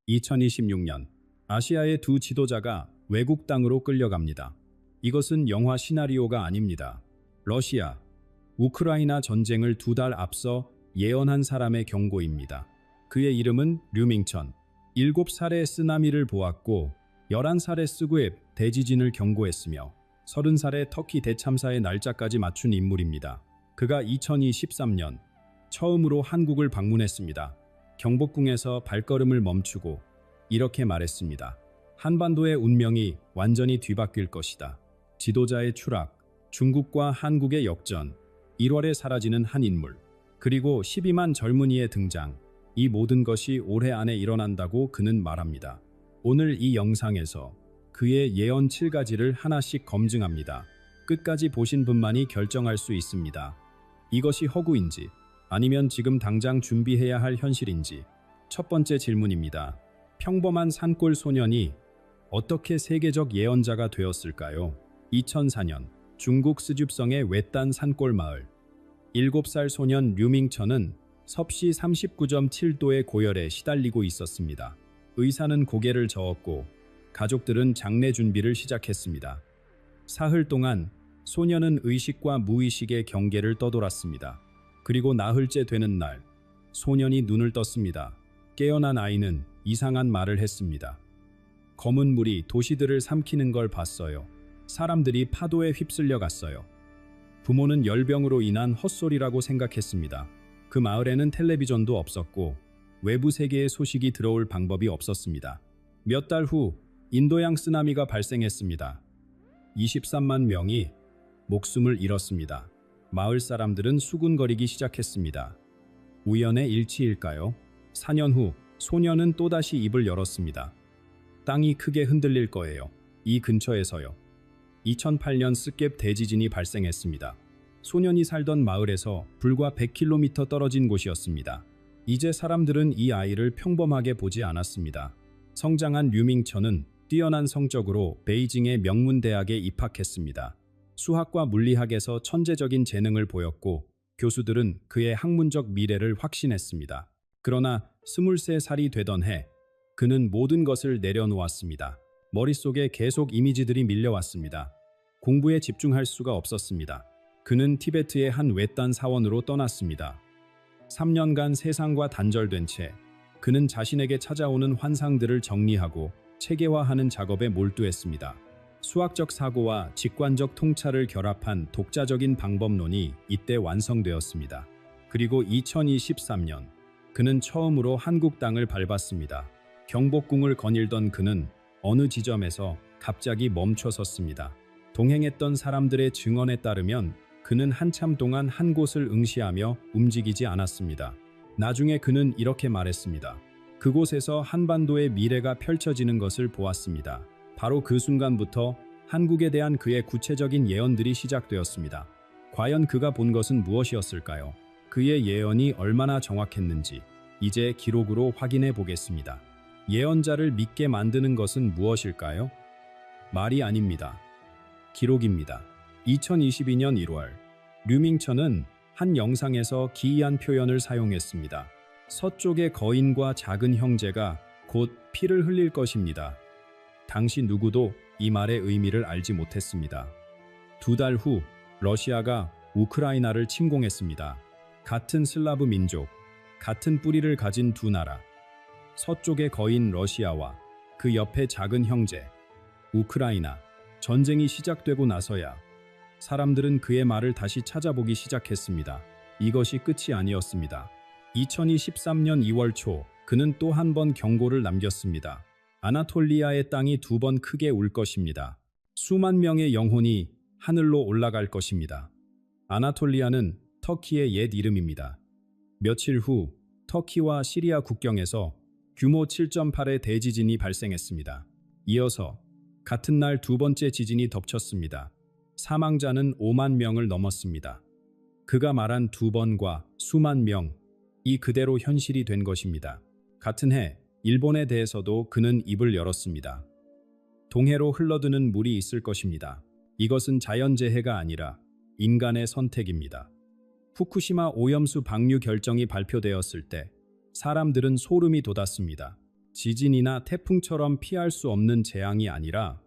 2026년 아시아의 두 지도자가 외국 땅으로 끌려갑니다. 이것은 영화 시나리오가 아닙니다. 러시아, 우크라이나 전쟁을 2달 앞서 예언한 사람의 경고입니다. 그의 이름은 류밍천. 7살에 쓰나미를 보았고 11살에 스구에 대지진을 경고했으며 30살에 터키 대참사의 날짜까지 맞춘 인물입니다. 그가 2023년 처음으로 한국을 방문했습니다. 경복궁에서 발걸음을 멈추고 이렇게 말했습니다. 한반도의 운명이 완전히 뒤바뀔 것이다. 지도자의 추락, 중국과 한국의 역전, 1월에 사라지는 한 인물, 그리고 12만 젊은이의 등장. 이 모든 것이 올해 안에 일어난다고 그는 말합니다. 오늘 이 영상에서 그의 예언 7가지를 하나씩 검증합니다. 끝까지 보신 분만이 결정할 수 있습니다. 이것이 허구인지 아니면 지금 당장 준비해야 할 현실인지. 첫 번째 질문입니다. 평범한 산골 소년이 어떻게 세계적 예언자가 되었을까요? 2004년 중국 스줍성의 외딴 산골 마을. 7살 소년 류밍천은 섭씨 39.7도의 고열에 시달리고 있었습니다. 의사는 고개를 저었고 가족들은 장례 준비를 시작했습니다. 사흘 동안 소년은 의식과 무의식의 경계를 떠돌았습니다. 그리고 나흘째 되는 날, 소년이 눈을 떴습니다. 깨어난 아이는 이상한 말을 했습니다. 검은 물이 도시들을 삼키는 걸 봤어요. 사람들이 파도에 휩쓸려 갔어요. 부모는 열병으로 인한 헛소리라고 생각했습니다. 그 마을에는 텔레비전도 없었고 외부 세계의 소식이 들어올 방법이 없었습니다. 몇 달 후 인도양 쓰나미가 발생했습니다. 23만 명이 목숨을 잃었습니다. 마을 사람들은 수군거리기 시작했습니다. 우연의 일치일까요? 4년 후 소년은 또다시 입을 열었습니다. 땅이 크게 흔들릴 거예요. 이 근처에서요. 2008년 스깹 대지진이 발생했습니다. 소년이 살던 마을에서 불과 100km 떨어진 곳이었습니다. 이제 사람들은 이 아이를 평범하게 보지 않았습니다. 성장한 류밍천은 뛰어난 성적으로 베이징의 명문대학에 입학했습니다. 수학과 물리학에서 천재적인 재능을 보였고 교수들은 그의 학문적 미래를 확신했습니다. 그러나 23살이 되던 해 그는 모든 것을 내려놓았습니다. 머릿속에 계속 이미지들이 밀려왔습니다. 공부에 집중할 수가 없었습니다. 그는 티베트의 한 외딴 사원으로 떠났습니다. 3년간 세상과 단절된 채 그는 자신에게 찾아오는 환상들을 정리하고 체계화하는 작업에 몰두했습니다. 수학적 사고와 직관적 통찰을 결합한 독자적인 방법론이 이때 완성되었습니다. 그리고 2023년 그는 처음으로 한국 땅을 밟았습니다. 경복궁을 거닐던 그는 어느 지점에서 갑자기 멈춰 섰습니다. 동행했던 사람들의 증언에 따르면 그는 한참 동안 한 곳을 응시하며 움직이지 않았습니다. 나중에 그는 이렇게 말했습니다. 그곳에서 한반도의 미래가 펼쳐지는 것을 보았습니다. 바로 그 순간부터 한국에 대한 그의 구체적인 예언들이 시작되었습니다. 과연 그가 본 것은 무엇이었을까요? 그의 예언이 얼마나 정확했는지 이제 기록으로 확인해 보겠습니다. 예언자를 믿게 만드는 것은 무엇일까요? 말이 아닙니다. 기록입니다. 2022년 1월 류밍천은 한 영상에서 기이한 표현을 사용했습니다. 서쪽의 거인과 작은 형제가 곧 피를 흘릴 것입니다. 당시 누구도 이 말의 의미를 알지 못했습니다. 2달 후 러시아가 우크라이나를 침공했습니다. 같은 슬라브 민족, 같은 뿌리를 가진 두 나라. 서쪽의 거인 러시아와 그 옆에 작은 형제, 우크라이나. 전쟁이 시작되고 나서야 사람들은 그의 말을 다시 찾아보기 시작했습니다. 이것이 끝이 아니었습니다. 2023년 2월 초 그는 또 한 번 경고를 남겼습니다. 아나톨리아의 땅이 2번 크게 울 것입니다. 수만 명의 영혼이 하늘로 올라갈 것입니다. 아나톨리아는 터키의 옛 이름입니다. 며칠 후 터키와 시리아 국경에서 규모 7.8의 대지진이 발생했습니다. 이어서 같은 날 2번째 지진이 덮쳤습니다. 사망자는 5만 명을 넘었습니다. 그가 말한 2번과 수만 명이 그대로 현실이 된 것입니다. 같은 해 일본에 대해서도 그는 입을 열었습니다. 동해로 흘러드는 물이 있을 것입니다. 이것은 자연재해가 아니라 인간의 선택입니다. 후쿠시마 오염수 방류 결정이 발표되었을 때 사람들은 소름이 돋았습니다. 지진이나 태풍처럼 피할 수 없는 재앙이 아니라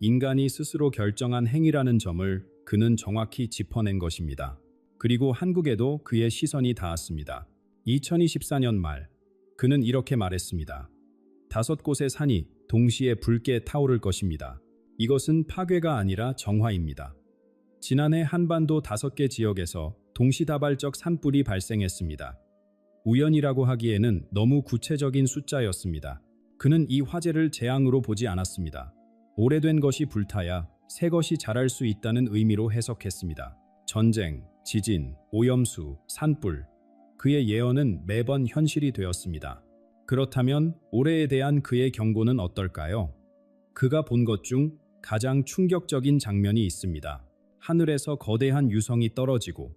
인간이 스스로 결정한 행위라는 점을 그는 정확히 짚어낸 것입니다. 그리고 한국에도 그의 시선이 닿았습니다. 2024년 말, 그는 이렇게 말했습니다. 5곳의 산이 동시에 붉게 타오를 것입니다. 이것은 파괴가 아니라 정화입니다. 지난해 한반도 5개 지역에서 동시다발적 산불이 발생했습니다. 우연이라고 하기에는 너무 구체적인 숫자였습니다. 그는 이 화재를 재앙으로 보지 않았습니다. 오래된 것이 불타야 새 것이 자랄 수 있다는 의미로 해석했습니다. 전쟁, 지진, 오염수, 산불. 그의 예언은 매번 현실이 되었습니다. 그렇다면 올해에 대한 그의 경고는 어떨까요? 그가 본 것 중 가장 충격적인 장면이 있습니다. 하늘에서 거대한 유성이 떨어지고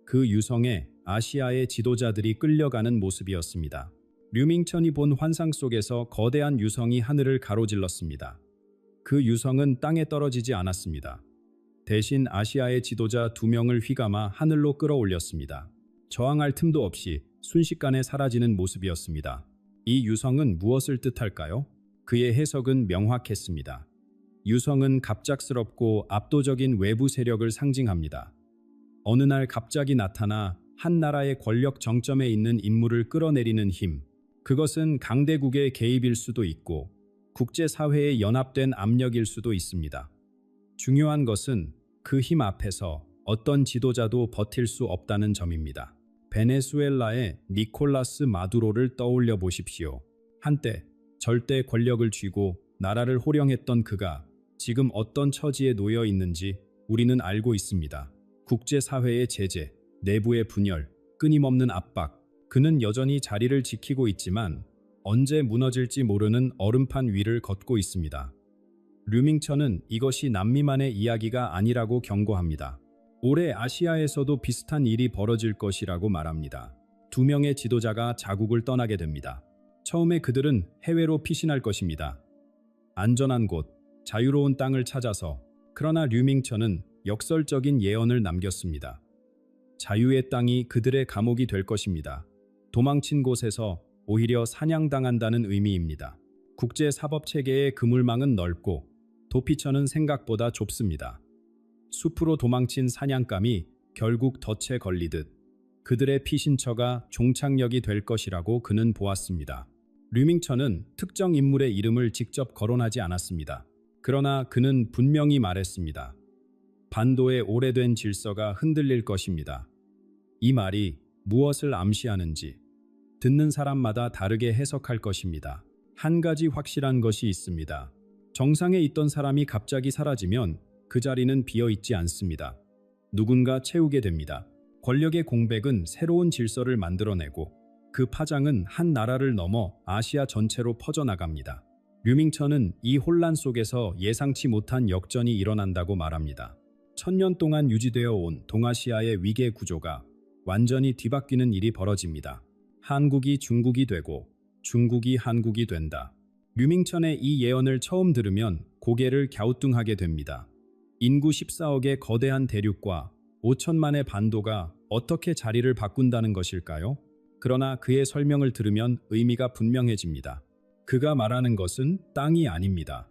그 유성에 아시아의 지도자들이 끌려가는 모습이었습니다. 류밍천이 본 환상 속에서 거대한 유성이 하늘을 가로질렀습니다. 그 유성은 땅에 떨어지지 않았습니다. 대신 아시아의 지도자 2명을 휘감아 하늘로 끌어올렸습니다. 저항할 틈도 없이 순식간에 사라지는 모습이었습니다. 이 유성은 무엇을 뜻할까요? 그의 해석은 명확했습니다. 유성은 갑작스럽고 압도적인 외부 세력을 상징합니다. 어느 날 갑자기 나타나 한 나라의 권력 정점에 있는 인물을 끌어내리는 힘. 그것은 강대국의 개입일 수도 있고 국제사회의 연합된 압력일 수도 있습니다. 중요한 것은 그 힘 앞에서 어떤 지도자도 버틸 수 없다는 점입니다. 베네수엘라의 니콜라스 마두로를 떠올려 보십시오. 한때 절대 권력을 쥐고 나라를 호령했던 그가 지금 어떤 처지에 놓여 있는지 우리는 알고 있습니다. 국제사회의 제재, 내부의 분열, 끊임없는 압박. 그는 여전히 자리를 지키고 있지만 언제 무너질지 모르는 얼음판 위를 걷고 있습니다. 류밍천은 이것이 남미만의 이야기가 아니라고 경고합니다. 올해 아시아에서도 비슷한 일이 벌어질 것이라고 말합니다. 2명의 지도자가 자국을 떠나게 됩니다. 처음에 그들은 해외로 피신할 것입니다. 안전한 곳, 자유로운 땅을 찾아서. 그러나 류밍천은 역설적인 예언을 남겼습니다. 자유의 땅이 그들의 감옥이 될 것입니다. 도망친 곳에서 오히려 사냥당한다는 의미입니다. 국제사법체계의 그물망은 넓고 도피처는 생각보다 좁습니다. 숲으로 도망친 사냥감이 결국 덫에 걸리듯 그들의 피신처가 종착역이 될 것이라고 그는 보았습니다. 류밍천은 특정 인물의 이름을 직접 거론하지 않았습니다. 그러나 그는 분명히 말했습니다. 반도의 오래된 질서가 흔들릴 것입니다. 이 말이 무엇을 암시하는지 듣는 사람마다 다르게 해석할 것입니다. 한 가지 확실한 것이 있습니다. 정상에 있던 사람이 갑자기 사라지면 그 자리는 비어있지 않습니다. 누군가 채우게 됩니다. 권력의 공백은 새로운 질서를 만들어내고 그 파장은 한 나라를 넘어 아시아 전체로 퍼져나갑니다. 류밍천은 이 혼란 속에서 예상치 못한 역전이 일어난다고 말합니다. 1000년 동안 유지되어 온 동아시아의 위계 구조가 완전히 뒤바뀌는 일이 벌어집니다. 한국이 중국이 되고 중국이 한국이 된다. 류밍천의 이 예언을 처음 들으면 고개를 갸우뚱하게 됩니다. 인구 14억의 거대한 대륙과 5천만의 반도가 어떻게 자리를 바꾼다는 것일까요? 그러나 그의 설명을 들으면 의미가 분명해집니다. 그가 말하는 것은 땅이 아닙니다.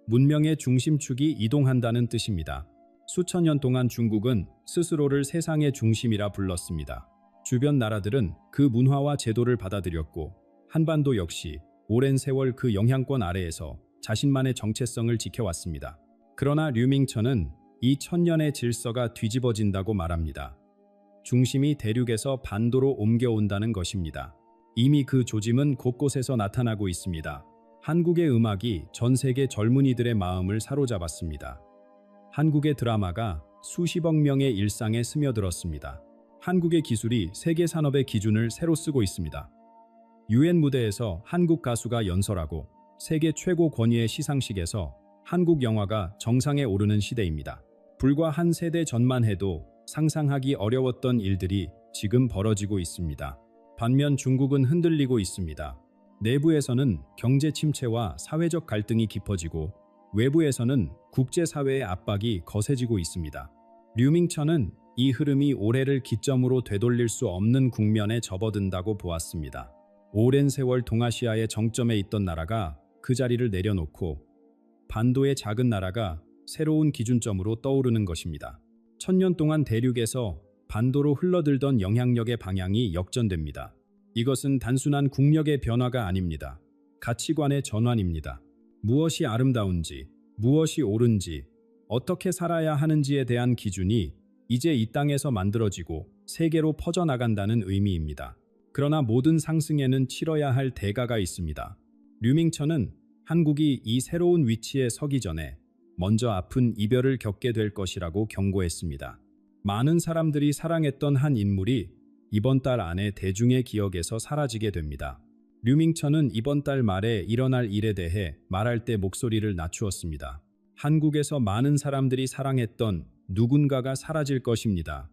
문명의 중심축이 이동한다는 뜻입니다. 수천 년 동안 중국은 스스로를 세상의 중심이라 불렀습니다. 주변 나라들은 그 문화와 제도를 받아들였고 한반도 역시 오랜 세월 그 영향권 아래에서 자신만의 정체성을 지켜왔습니다. 그러나 류밍천은 이 천년의 질서가 뒤집어진다고 말합니다. 중심이 대륙에서 반도로 옮겨온다는 것입니다. 이미 그 조짐은 곳곳에서 나타나고 있습니다. 한국의 음악이 전 세계 젊은이들의 마음을 사로잡았습니다. 한국의 드라마가 수십억 명의 일상에 스며들었습니다. 한국의 기술이 세계 산업의 기준을 새로 쓰고 있습니다. UN 무대에서 한국 가수가 연설하고 세계 최고 권위의 시상식에서 한국 영화가 정상에 오르는 시대입니다. 불과 한 세대 전만 해도 상상하기 어려웠던 일들이 지금 벌어지고 있습니다. 반면 중국은 흔들리고 있습니다. 내부에서는 경제 침체와 사회적 갈등이 깊어지고 외부에서는 국제사회의 압박이 거세지고 있습니다. 류밍천은 이 흐름이 올해를 기점으로 되돌릴 수 없는 국면에 접어든다고 보았습니다. 오랜 세월 동아시아의 정점에 있던 나라가 그 자리를 내려놓고 반도의 작은 나라가 새로운 기준점으로 떠오르는 것입니다. 천년 동안 대륙에서 반도로 흘러들던 영향력의 방향이 역전됩니다. 이것은 단순한 국력의 변화가 아닙니다. 가치관의 전환입니다. 무엇이 아름다운지, 무엇이 옳은지, 어떻게 살아야 하는지에 대한 기준이 이제 이 땅에서 만들어지고 세계로 퍼져나간다는 의미입니다. 그러나 모든 상승에는 치러야 할 대가가 있습니다. 류밍천은 한국이 이 새로운 위치에 서기 전에 먼저 아픈 이별을 겪게 될 것이라고 경고했습니다. 많은 사람들이 사랑했던 한 인물이 이번 달 안에 대중의 기억에서 사라지게 됩니다. 류밍천은 이번 달 말에 일어날 일에 대해 말할 때 목소리를 낮추었습니다. 한국에서 많은 사람들이 사랑했던 누군가가 사라질 것입니다.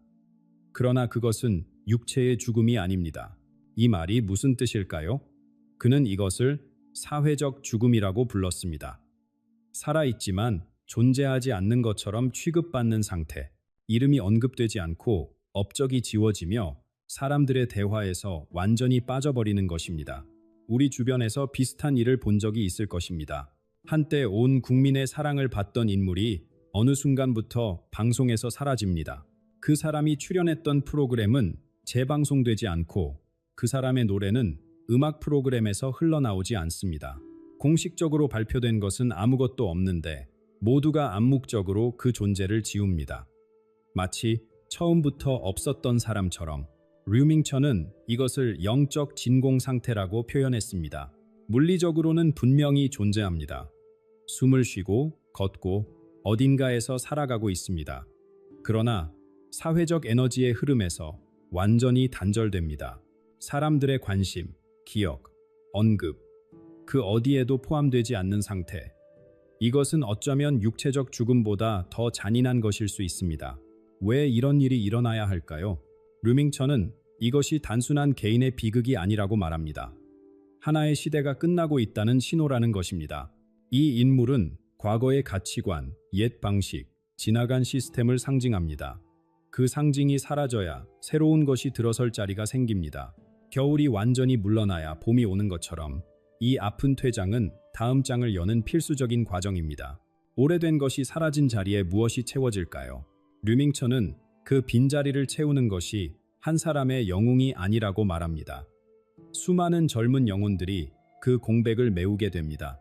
그러나 그것은 육체의 죽음이 아닙니다. 이 말이 무슨 뜻일까요? 그는 이것을 사회적 죽음이라고 불렀습니다. 살아있지만 존재하지 않는 것처럼 취급받는 상태, 이름이 언급되지 않고 업적이 지워지며 사람들의 대화에서 완전히 빠져버리는 것입니다. 우리 주변에서 비슷한 일을 본 적이 있을 것입니다. 한때 온 국민의 사랑을 받던 인물이 어느 순간부터 방송에서 사라집니다. 그 사람이 출연했던 프로그램은 재방송되지 않고 그 사람의 노래는 음악 프로그램에서 흘러나오지 않습니다. 공식적으로 발표된 것은 아무것도 없는데 모두가 암묵적으로 그 존재를 지웁니다. 마치 처음부터 없었던 사람처럼 류밍천은 이것을 영적 진공 상태라고 표현했습니다. 물리적으로는 분명히 존재합니다. 숨을 쉬고 걷고 어딘가에서 살아가고 있습니다. 그러나 사회적 에너지의 흐름에서 완전히 단절됩니다. 사람들의 관심, 기억, 언급, 그 어디에도 포함되지 않는 상태. 이것은 어쩌면 육체적 죽음보다 더 잔인한 것일 수 있습니다. 왜 이런 일이 일어나야 할까요? 류밍천은 이것이 단순한 개인의 비극이 아니라고 말합니다. 하나의 시대가 끝나고 있다는 신호라는 것입니다. 이 인물은 과거의 가치관, 옛 방식, 지나간 시스템을 상징합니다. 그 상징이 사라져야 새로운 것이 들어설 자리가 생깁니다. 겨울이 완전히 물러나야 봄이 오는 것처럼 이 아픈 퇴장은 다음 장을 여는 필수적인 과정입니다. 오래된 것이 사라진 자리에 무엇이 채워질까요? 류밍천은 그 빈자리를 채우는 것이 한 사람의 영웅이 아니라고 말합니다. 수많은 젊은 영혼들이 그 공백을 메우게 됩니다.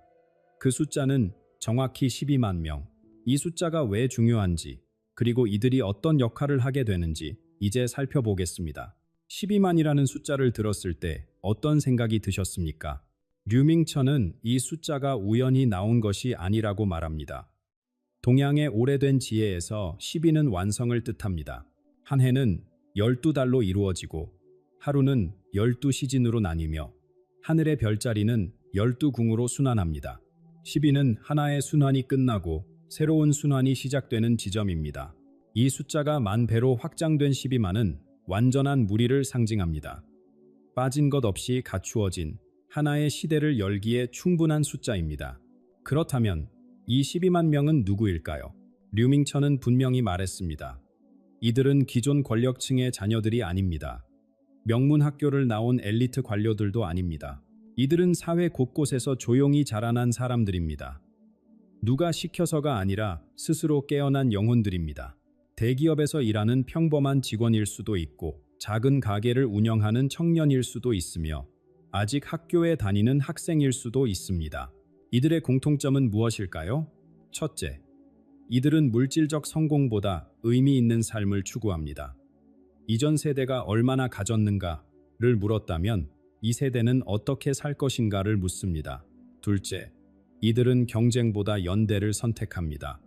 그 숫자는 정확히 12만 명. 이 숫자가 왜 중요한지, 그리고 이들이 어떤 역할을 하게 되는지 이제 살펴보겠습니다. 12만이라는 숫자를 들었을 때 어떤 생각이 드셨습니까? 류밍천은 이 숫자가 우연히 나온 것이 아니라고 말합니다. 동양의 오래된 지혜에서 12는 완성을 뜻합니다. 한 해는 12달로 이루어지고 하루는 12시즌으로 나뉘며 하늘의 별자리는 12궁으로 순환합니다. 12는 하나의 순환이 끝나고 새로운 순환이 시작되는 지점입니다. 이 숫자가 만 배로 확장된 12만은 완전한 무리를 상징합니다. 빠진 것 없이 갖추어진 하나의 시대를 열기에 충분한 숫자입니다. 그렇다면 이 12만 명은 누구일까요? 류밍천은 분명히 말했습니다. 이들은 기존 권력층의 자녀들이 아닙니다. 명문 학교를 나온 엘리트 관료들도 아닙니다. 이들은 사회 곳곳에서 조용히 자라난 사람들입니다. 누가 시켜서가 아니라 스스로 깨어난 영혼들입니다. 대기업에서 일하는 평범한 직원일 수도 있고 작은 가게를 운영하는 청년일 수도 있으며 아직 학교에 다니는 학생일 수도 있습니다. 이들의 공통점은 무엇일까요? 첫째, 이들은 물질적 성공보다 의미 있는 삶을 추구합니다. 이전 세대가 얼마나 가졌는가를 물었다면 이 세대는 어떻게 살 것인가를 묻습니다. 둘째, 이들은 경쟁보다 연대를 선택합니다.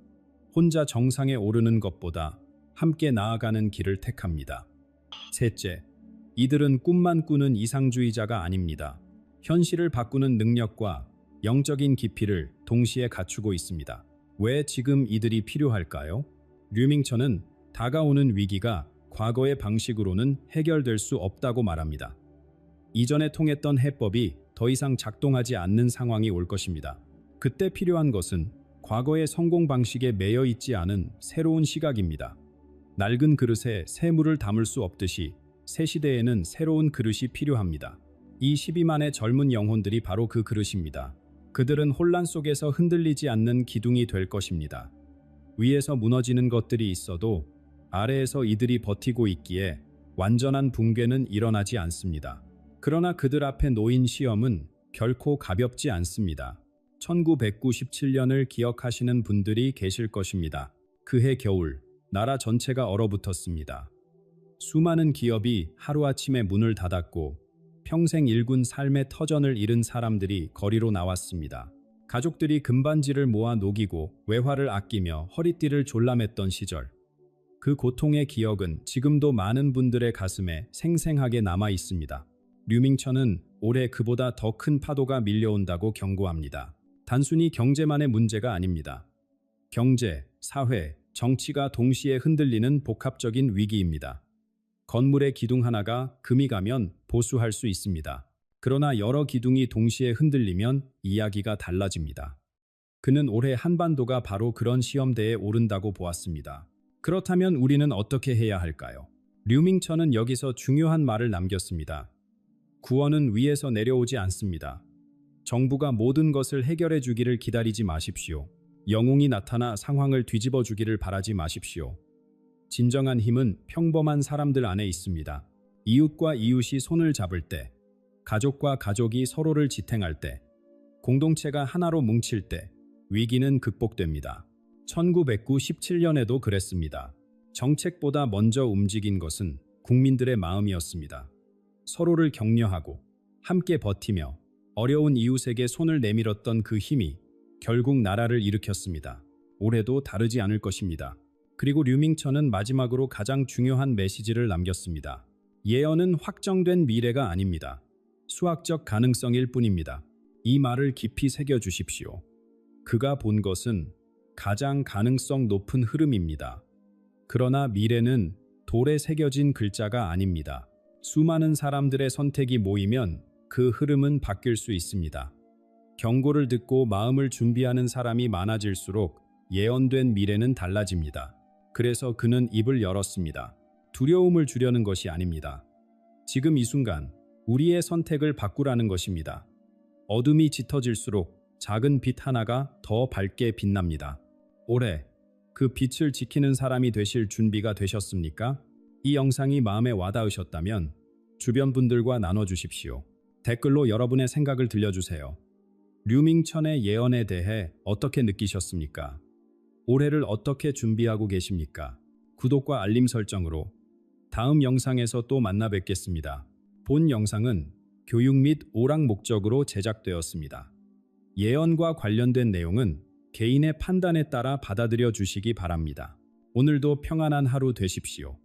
혼자 정상에 오르는 것보다 함께 나아가는 길을 택합니다. 셋째, 이들은 꿈만 꾸는 이상주의자가 아닙니다. 현실을 바꾸는 능력과 영적인 깊이를 동시에 갖추고 있습니다. 왜 지금 이들이 필요할까요? 류밍천은 다가오는 위기가 과거의 방식으로는 해결될 수 없다고 말합니다. 이전에 통했던 해법이 더 이상 작동하지 않는 상황이 올 것입니다. 그때 필요한 것은 과거의 성공 방식에 매여 있지 않은 새로운 시각입니다. 낡은 그릇에 새 물을 담을 수 없듯이 새 시대에는 새로운 그릇이 필요합니다. 이 12만의 젊은 영혼들이 바로 그 그릇입니다. 그들은 혼란 속에서 흔들리지 않는 기둥이 될 것입니다. 위에서 무너지는 것들이 있어도 아래에서 이들이 버티고 있기에 완전한 붕괴는 일어나지 않습니다. 그러나 그들 앞에 놓인 시험은 결코 가볍지 않습니다. 1997년을 기억하시는 분들이 계실 것입니다. 그해 겨울, 나라 전체가 얼어붙었습니다. 수많은 기업이 하루아침에 문을 닫았고 평생 일군 삶의 터전을 잃은 사람들이 거리로 나왔습니다. 가족들이 금반지를 모아 녹이고 외화를 아끼며 허리띠를 졸라맸던 시절. 그 고통의 기억은 지금도 많은 분들의 가슴에 생생하게 남아 있습니다. 류밍천은 올해 그보다 더 큰 파도가 밀려온다고 경고합니다. 단순히 경제만의 문제가 아닙니다. 경제, 사회, 정치가 동시에 흔들리는 복합적인 위기입니다. 건물의 기둥 하나가 금이 가면 보수할 수 있습니다. 그러나 여러 기둥이 동시에 흔들리면 이야기가 달라집니다. 그는 올해 한반도가 바로 그런 시험대에 오른다고 보았습니다. 그렇다면 우리는 어떻게 해야 할까요? 류밍천은 여기서 중요한 말을 남겼습니다. 구원은 위에서 내려오지 않습니다. 정부가 모든 것을 해결해 주기를 기다리지 마십시오. 영웅이 나타나 상황을 뒤집어 주기를 바라지 마십시오. 진정한 힘은 평범한 사람들 안에 있습니다. 이웃과 이웃이 손을 잡을 때, 가족과 가족이 서로를 지탱할 때, 공동체가 하나로 뭉칠 때 위기는 극복됩니다. 1997년에도 그랬습니다. 정책보다 먼저 움직인 것은 국민들의 마음이었습니다. 서로를 격려하고 함께 버티며 어려운 이웃에게 손을 내밀었던 그 힘이 결국 나라를 일으켰습니다. 올해도 다르지 않을 것입니다. 그리고 류밍천은 마지막으로 가장 중요한 메시지를 남겼습니다. 예언은 확정된 미래가 아닙니다. 수학적 가능성일 뿐입니다. 이 말을 깊이 새겨주십시오. 그가 본 것은 가장 가능성 높은 흐름입니다. 그러나 미래는 돌에 새겨진 글자가 아닙니다. 수많은 사람들의 선택이 모이면 그 흐름은 바뀔 수 있습니다. 경고를 듣고 마음을 준비하는 사람이 많아질수록 예언된 미래는 달라집니다. 그래서 그는 입을 열었습니다. 두려움을 주려는 것이 아닙니다. 지금 이 순간 우리의 선택을 바꾸라는 것입니다. 어둠이 짙어질수록 작은 빛 하나가 더 밝게 빛납니다. 올해 그 빛을 지키는 사람이 되실 준비가 되셨습니까? 이 영상이 마음에 와닿으셨다면 주변 분들과 나눠주십시오. 댓글로 여러분의 생각을 들려주세요. 류밍천의 예언에 대해 어떻게 느끼셨습니까? 올해를 어떻게 준비하고 계십니까? 구독과 알림 설정으로 다음 영상에서 또 만나 뵙겠습니다. 본 영상은 교육 및 오락 목적으로 제작되었습니다. 예언과 관련된 내용은 개인의 판단에 따라 받아들여 주시기 바랍니다. 오늘도 평안한 하루 되십시오.